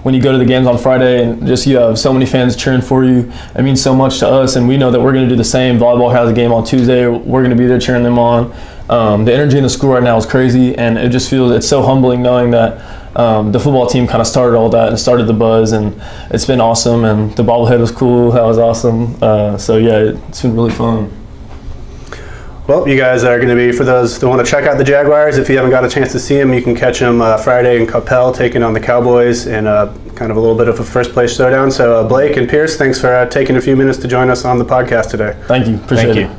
when you go to the games on Friday and just you have so many fans cheering for you. It means so much to us, and we know that we're going to do the same. Volleyball has a game on Tuesday. We're going to be there cheering them on. The energy in the school right now is crazy, and it just feels it's so humbling knowing that the football team kind of started all that and started the buzz, and it's been awesome. And the bobblehead was cool. That was awesome. So yeah, it's been really fun. Well, you guys are going to be, for those that want to check out the Jaguars, if you haven't got a chance to see them, you can catch them Friday in Capel taking on the Cowboys in kind of a little bit of a first-place showdown. So Blake and Pierce, thanks for taking a few minutes to join us on the podcast today. Thank you. Appreciate it.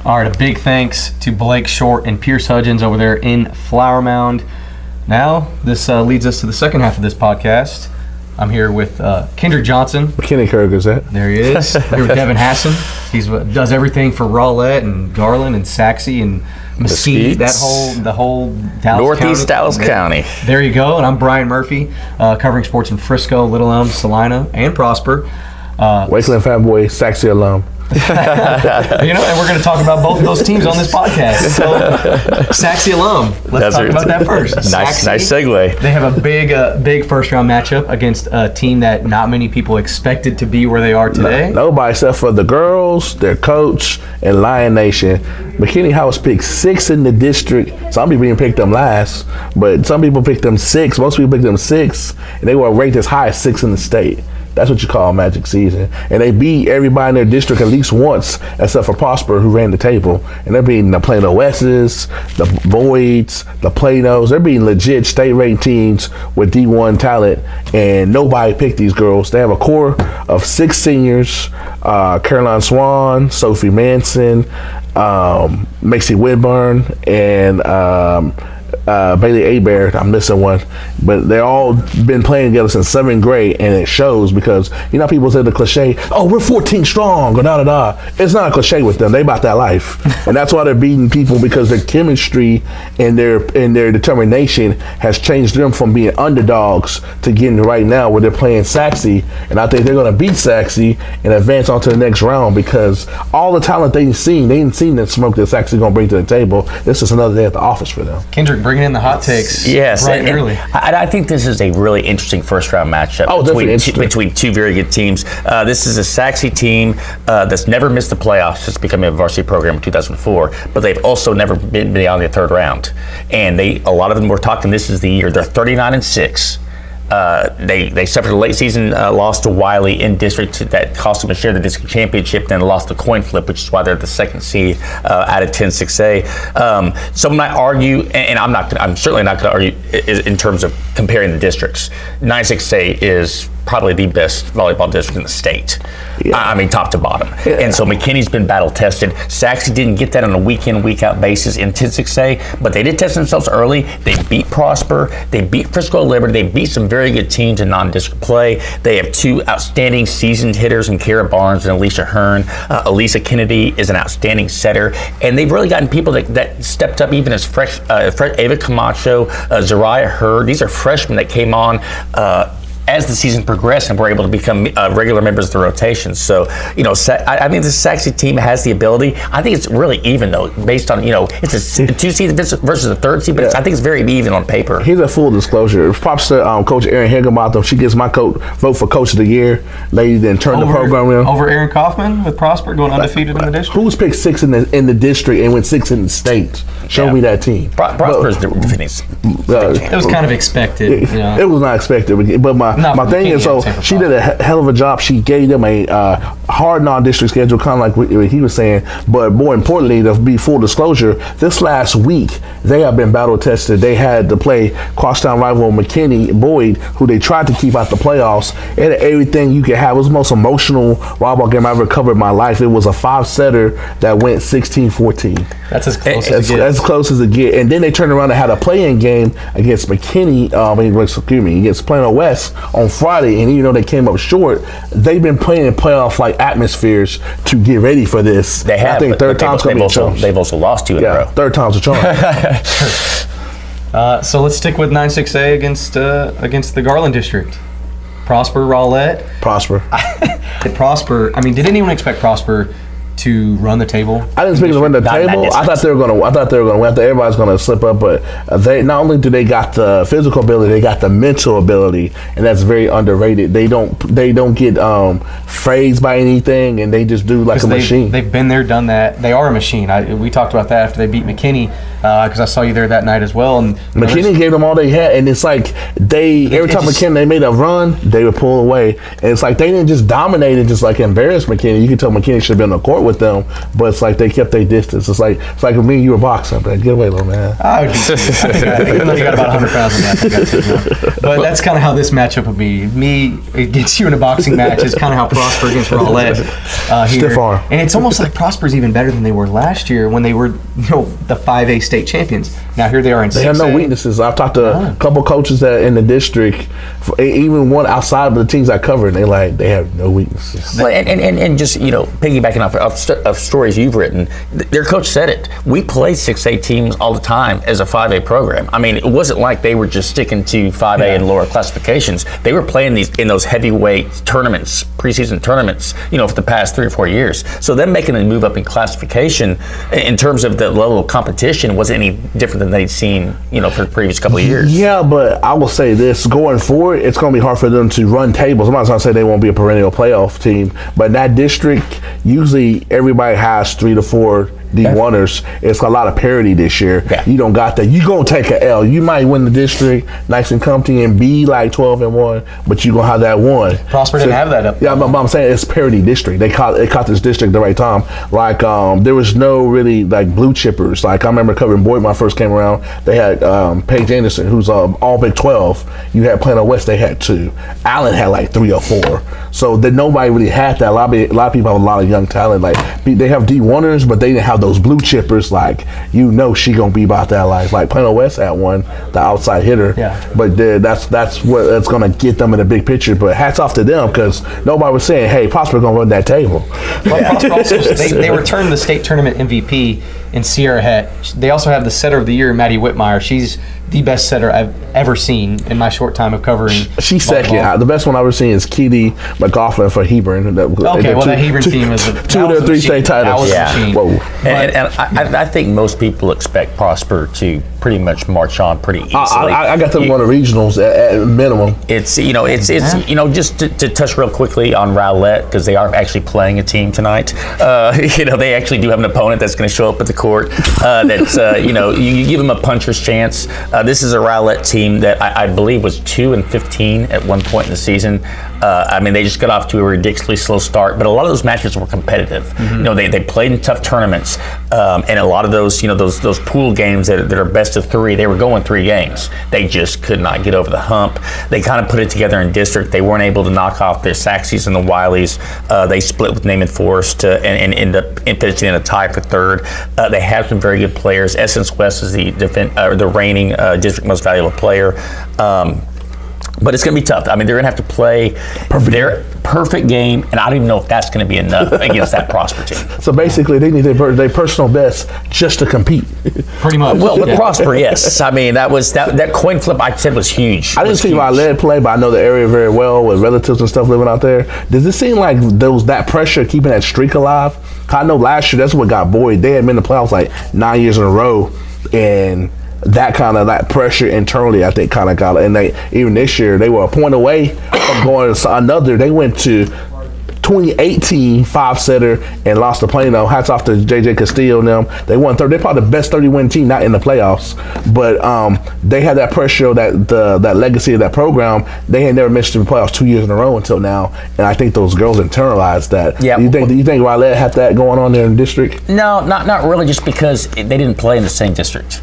All right, a big thanks to Blake Short and Pierce Hudgens over there in Flower Mound. Now, this leads us to the second half of this podcast. I'm here with Kendrick Johnson. McKinney is that? There he is. Here with Devin Hassan. He does everything for Rowlett and Garland and Sachse and Mesquite. The whole Dallas Northeast County. Dallas County. There you go. And I'm Brian Murphy, covering sports in Frisco, Little Elm, Salina, and Prosper. Wakeland fanboy, Sachse alum. And we're going to talk about both of those teams on this podcast. So, Sachse alum. Let's talk about that first. Nice segue. They have a big first-round matchup against a team that not many people expected to be where they are today. Nobody except for the girls, their coach, and Lion Nation. McKinney House picked 6 in the district. Some people even picked them last, but some people picked them 6. Most people picked them 6, and they were ranked as high as 6 in the state. That's what you call Magic season. And they beat everybody in their district at least once, except for Prosper, who ran the table. And they're beating the Plano Wests, the Boyds, the Planos. They're beating legit state-ranked teams with D1 talent, and nobody picked these girls. They have a core of 6 seniors, Caroline Swan, Sophie Manson, Macy Whitburn, and Bailey Abaird. I'm missing one, but they're all been playing together since 7th grade, and it shows because people say the cliche, "Oh, we're 14 strong," or da da da. It's not a cliche with them. They about that life, and that's why they're beating people, because their chemistry and their determination has changed them from being underdogs to getting right now where they're playing Sachse, and I think they're going to beat Sachse and advance on to the next round because all the talent they ain't seen the smoke that Sachse going to bring to the table. This is another day at the office for them. Kendrick, bringing in the hot takes. Yes, bright and early. I think this is a really interesting first-round matchup between two very good teams. This is a Sachse team that's never missed the playoffs since becoming a varsity program in 2004, but they've also never been beyond the 3rd round. And a lot of them were talking this is the year. They're 39-6. They suffered a late season loss to Wiley in district that cost them a share of the district championship, then lost the coin flip, which is why they're the 2nd seed out of 10-6A. Some might argue, and I'm certainly not going to argue in terms of comparing the districts. 9-6A is probably the best volleyball district in the state. Yeah. I mean, top to bottom. Yeah. And so McKinney's been battle tested. Sachse didn't get that on a week in, week out basis in 10-6A, but they did test themselves early. They beat Prosper. They beat Frisco Liberty. They beat some very good teams in non-district play. They have 2 outstanding seasoned hitters in Kara Barnes and Alicia Hearn. Elisa Kennedy is an outstanding setter. And they've really gotten people that stepped up even as fresh. Ava Camacho, Zariah Hurd. These are freshmen that came on as the season progressed and were able to become regular members of the rotation. So, I think the Sachse team has the ability. I think it's really even, though, based on, it's a 2 seed versus a 3rd seed, but I think it's very even on paper. Here's a full disclosure. Props to Coach Erin Higginbotham. She gets my vote for Coach of the Year. Lady then turned the program around. Over Aaron Kaufman with Prosper going undefeated in the district? Who was picked 6th in the district and went 6th in the state? Show me that team. Prosper's defending. It was kind of expected. It was not expected. But my thing is, so she did a hell of a job. She gave them a hard non-district schedule, kind of like what he was saying. But more importantly, to be full disclosure, this last week, they have been battle tested. They had to play crosstown rival McKinney Boyd, who they tried to keep out the playoffs. It had everything you could have. It was the most emotional volleyball game I ever covered in my life. It was a 5-setter that went 16-14. That's as close as it gets. As close as it gets. And then they turned around and had a play-in game against against Plano West on Friday. And even though they came up short, they've been playing in playoff-like atmospheres to get ready for this. They have. I think third time's going to be a charm. They've also lost 2 in a row. Third time's a charm. So let's stick with 9-6A against the Garland district. Prosper, Rowlett. Prosper. Prosper. I mean, did anyone expect Prosper to run the table? I didn't expect them to run the table. I thought they were going to win. I thought everybody's going to slip up, but they not only do they got the physical ability, they got the mental ability, and that's very underrated. They don't get phased by anything, and they just do like a machine. They've been there, done that. They are a machine. We talked about that after they beat McKinney, because I saw you there that night as well. And McKinney gave them all they had, and it's like every time McKinney they made a run, they would pull away, and it's like they didn't just dominate and just like embarrass McKinney. You can tell McKinney should have been on the court with them, but it's like they kept their distance. It's like if me and you were boxing, man. Get away, little man. I would even though you got about 100 pounds on that. But that's kind of how this matchup would be. Me against you in a boxing match is kind of how Prosper against Rowlett here. Stiff arm. And it's almost like Prosper's even better than they were last year when they were the 5A state champions. Now here they are in 6A. They have no weaknesses. I've talked to a couple coaches that in the district, even one outside of the teams I covered, and they have no weaknesses. Well, and just piggybacking off of stories you've written, their coach said it. We play 6A teams all the time as a 5A program. I mean, it wasn't like they were just sticking to 5A and lower classifications. They were playing these in those heavyweight tournaments, preseason tournaments, for the past 3 or 4 years. So them making a move up in classification in terms of the level of competition wasn't any different than they'd seen, for the previous couple of years. Yeah, but I will say this, going forward, it's going to be hard for them to run tables. I'm not going to say they won't be a perennial playoff team, but in that district, usually everybody has 3 to 4 D1ers. It's a lot of parity this year. Yeah. You don't got that. You're going to take an L. You might win the district nice and comfy and be like 12-1, but you're going to have that one. Prosper didn't have that up. Yeah, but I'm saying it's parity district. They caught this district the right time. There was no really blue chippers. I remember covering Boyd when I first came around. They had Paige Anderson, who's all Big 12. You had Plano West, they had 2. Allen had 3 or 4. So that nobody really had that. A lot of people have a lot of young talent. They have D1ers, but they didn't have those blue chippers. She gonna be about that life. Plano West had one, the outside hitter. Yeah. But that's what's gonna get them in the big picture. But hats off to them, because nobody was saying, "Hey, Prosper gonna run that table." Well, Prosper also, they returned the state tournament MVP in Sierra Het. They also have the setter of the year, Maddie Whitmire. She's the best setter I've ever seen in my short time of covering. She's second. The best one I've ever seen is Keely McGoughlin for Hebron. That Hebron team is 2 of their 3 state titles. Yeah. Whoa. And I think most people expect Prosper to pretty much march on pretty easily. I got them going to regionals at minimum. It's just to touch real quickly on Rowlett, because they are actually playing a team tonight. They actually do have an opponent that's going to show up at the court. You give them a puncher's chance. This is a Rowlett team that I believe was 2-15 at one point in the season. They just got off to a ridiculously slow start, but a lot of those matches were competitive. Mm-hmm. They played in tough tournaments, and a lot of those, those pool games that are best of 3, they were going 3 games. They just could not get over the hump. They kind of put it together in district. They weren't able to knock off their Saxes and the Wileys. They split with Naaman Forest and ended up finishing in a tie for 3rd. They have some very good players. Essence West is the reigning district most valuable player. But it's going to be tough. I mean, they're going to have to play their perfect game, and I don't even know if that's going to be enough against that Prosper team. So basically, they need their personal best just to compete. Pretty much. Well, with Prosper, yes. I mean, that coin flip I said was huge. I didn't see Rowlett play, but I know the area very well with relatives and stuff living out there. Does it seem like there was that pressure keeping that streak alive? I know last year that's what got Boyd. They had been in the playoffs like 9 years in a row, and that pressure internally, I think, kind of got it. And even this year, they were a point away from going to another. They went to 2018 5-setter and lost to Plano. Hats off to JJ Castillo and them. They won third. They're probably the best 30-win team, not in the playoffs, but they had that pressure, that legacy of that program. They had never missed the playoffs 2 years in a row until now, and I think those girls internalized that. Yeah. Do you think Rowlett had that going on there in the district? No, not really, just because they didn't play in the same district.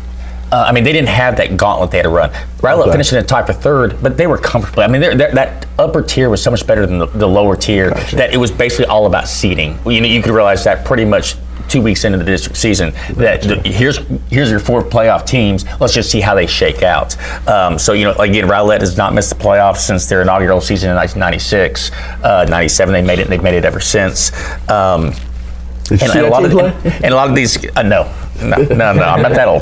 I mean, they didn't have that gauntlet they had to run. Rowlett finished in a tie for third, but they were comfortable. I mean, that upper tier was so much better than the lower tier that it was basically all about seeding. You could realize that pretty much 2 weeks into the district season. That here's your 4 playoff teams. Let's just see how they shake out. So again, Rowlett has not missed the playoffs since their inaugural season in 1996. 97, they made it. They've made it ever since. And a lot of these, no, I'm not that old.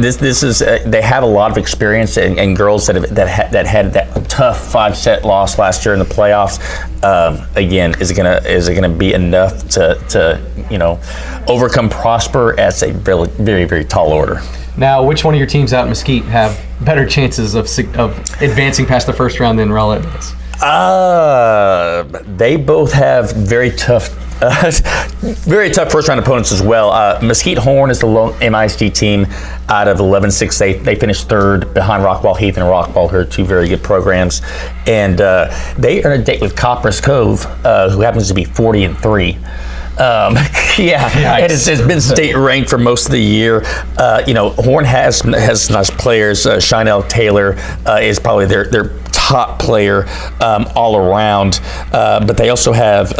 This is they have a lot of experience, and girls that had that tough 5-set loss last year in the playoffs. Again, is it gonna be enough to overcome Prosper as a very, very, very tall order? Now, which one of your teams out in Mesquite have better chances of advancing past the first round than Rowlett does? They both have very tough first round opponents as well. Mesquite Horn is the lone MISD team out of 11-6. They finished third behind Rockwall Heath and Rockwall, who are 2 very good programs. And they are on a date with Copperas Cove, who happens to be 40-3. And it's been state ranked for most of the year. Horn has nice players. Shinell Taylor is probably their top player all around, but they also have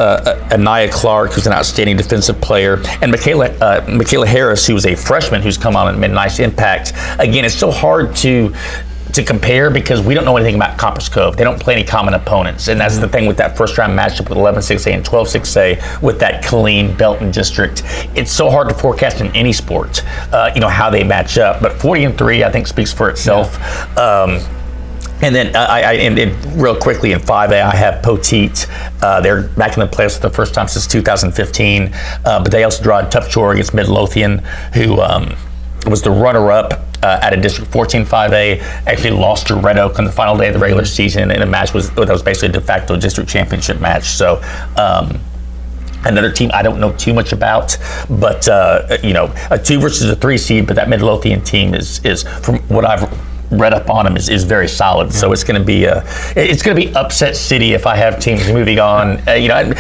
Anaya Clark, who's an outstanding defensive player, and Michaela Harris, who's a freshman who's come on and made a nice impact. Again, it's so hard to compare because we don't know anything about Copperas Cove. They don't play any common opponents, and that's the thing with that first round matchup with 11-6A and 12-6A with that Killeen Belton district. It's so hard to forecast in any sport, how they match up. But 40-3, I think, speaks for itself. And then and real quickly in 5A, I have Poteet. They're back in the playoffs for the first time since 2015, but they also draw a tough chore against Midlothian, who was the runner-up at a District 14 5A, actually lost to Red Oak on the final day of the regular season in a match that was basically a de facto district championship match. So another team I don't know too much about, but a 2 versus a 3 seed, but that Midlothian team is from what I've read up on them is very solid. So it's going to be upset city if I have teams moving on.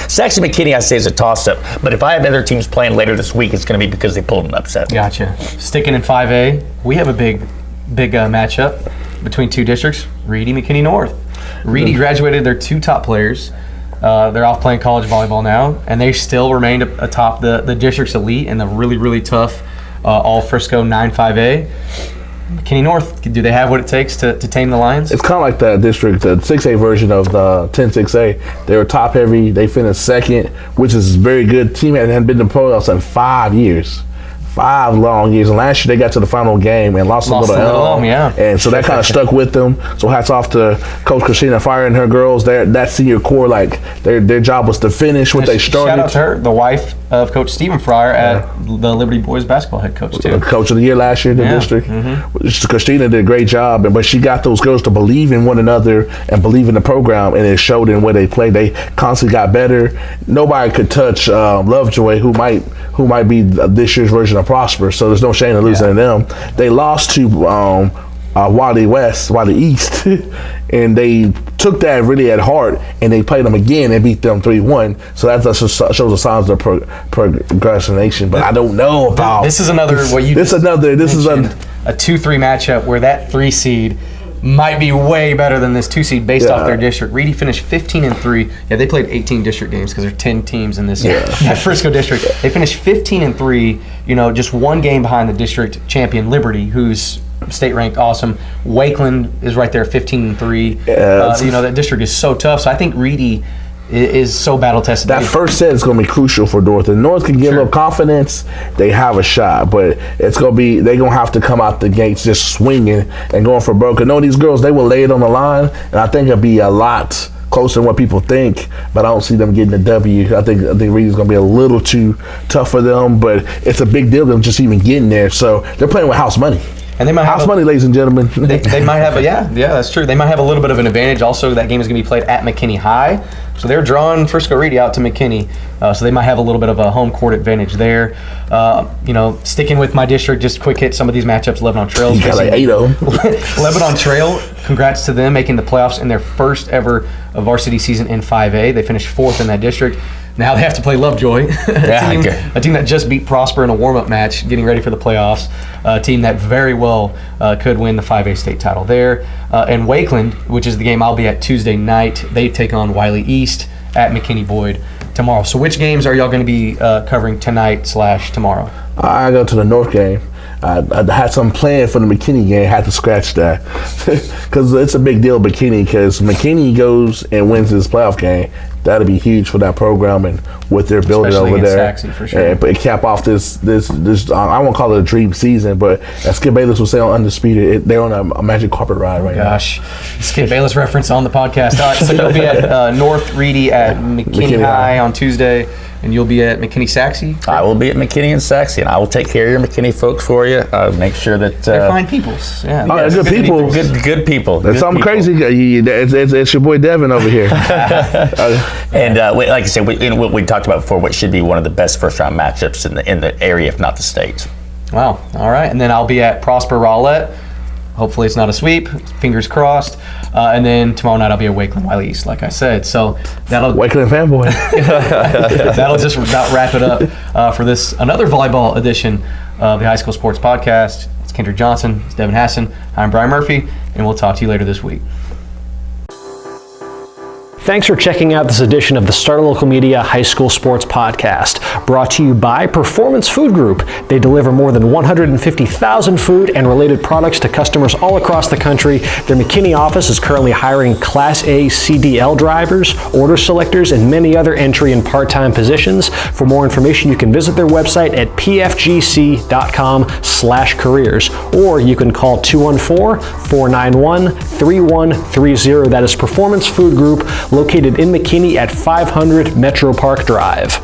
Sachse McKinney I say is a toss-up, but if I have other teams playing later this week, it's going to be because they pulled an upset. Gotcha. Sticking in 5A, we have a big matchup between 2 districts. Reedy, McKinney North. Reedy graduated their 2 top players. They're off playing college volleyball now, and they still remained atop the district's elite in the really, really tough all Frisco 9-5A. McKinney North, do they have what it takes to tame the Lions? It's kind of like the district, the 6A version of the 10-6A. They were top heavy. They finished second, which is a very good team. They hadn't been in the playoffs in 5 years. 5 long years, and last year they got to the final game and lost a little elm, and so that kind of stuck with them. So hats off to Coach Christina Fryer and her girls. That senior core, their job was to finish what they started. Shout out to her, the wife of Coach Stephen Fryer at the Liberty Boys basketball head coach too. Coach of the year last year in the district. Christina did a great job, but she got those girls to believe in one another and believe in the program, and it showed in where they played. They constantly got better. Nobody could touch Lovejoy, who might be this year's version of Prosper, so there's no shame in losing to them. They lost to Wally East, and they took that really at heart, and they played them again and beat them 3-1. So that just shows the signs of progression. But I don't know about this. Is another what you this is a 2-3 matchup where that 3 seed might be way better than this 2 seed based off their district. Reedy finished 15-3. Yeah, they played 18 district games because there are 10 teams in this Frisco district. They finished 15-3. Just 1 game behind the district champion Liberty, who's state ranked, awesome. Wakeland is right there, 15-3. That district is so tough. So I think Reedy is so battle tested. That first set is going to be crucial for North. And North can give up confidence, they have a shot. But it's going to be, they're going to have to come out the gates just swinging and going for broke. I know these girls, they will lay it on the line, and I think it'll be a lot closer than what people think, but I don't see them getting the W. I think Reedy's going to be a little too tough for them, but it's a big deal them just even getting there. So they're playing with house money. And they might have house money, ladies and gentlemen. They might have that's true. They might have a little bit of an advantage. Also, that game is going to be played at McKinney High, so they're drawing Frisco Reedy out to McKinney, so they might have a little bit of a home court advantage there. Sticking with my district, just quick hit some of these matchups. Lebanon Trail. You got like 8 of them. Lebanon Trail, congrats to them making the playoffs in their first ever varsity season in 5A. They finished 4th in that district. Now they have to play Lovejoy, a team that just beat Prosper in a warm-up match, getting ready for the playoffs. A team that very well could win the 5A state title there. And Wakeland, which is the game I'll be at Tuesday night, they take on Wiley East at McKinney Boyd tomorrow. So which games are y'all going to be covering tonight/tomorrow? I go to the North game. I had some planned for the McKinney game. Had to scratch that because it's a big deal, McKinney. Because McKinney goes and wins this playoff game, that'll be huge for that program and what they're building over there. Sachse, for sure. But cap off this I won't call it a dream season, but as Skip Bayless would say on Undisputed, they're on a magic carpet ride right now. Skip Bayless reference on the podcast. All right, so you'll be at North Reedy at McKinney High on Tuesday. And you'll be at McKinney Sachse? I will be at McKinney and Sachse, and I will take care of your McKinney folks for you. Make sure that they're fine peoples. Yeah, good people. Good people. That's something crazy. It's your boy Devin over here. And like I said, what we talked about before, what should be one of the best first-round matchups in the area, if not the state. Wow. All right, and then I'll be at Prosper Rowlett. Hopefully it's not a sweep. Fingers crossed. And then tomorrow night I'll be at Wakeland Wiley East, like I said. So that'll Wakeland fanboy. That'll just about wrap it up for this another volleyball edition of the High School Sports Podcast. It's Kendrick Johnson. It's Devin Hassan. I'm Brian Murphy, and we'll talk to you later this week. Thanks for checking out this edition of the Star Local Media High School Sports Podcast, brought to you by Performance Food Group. They deliver more than 150,000 food and related products to customers all across the country. Their McKinney office is currently hiring Class A CDL drivers, order selectors, and many other entry and part-time positions. For more information, you can visit their website at pfgc.com/careers, or you can call 214-491-3130. That is Performance Food Group, located in McKinney at 500 Metro Park Drive.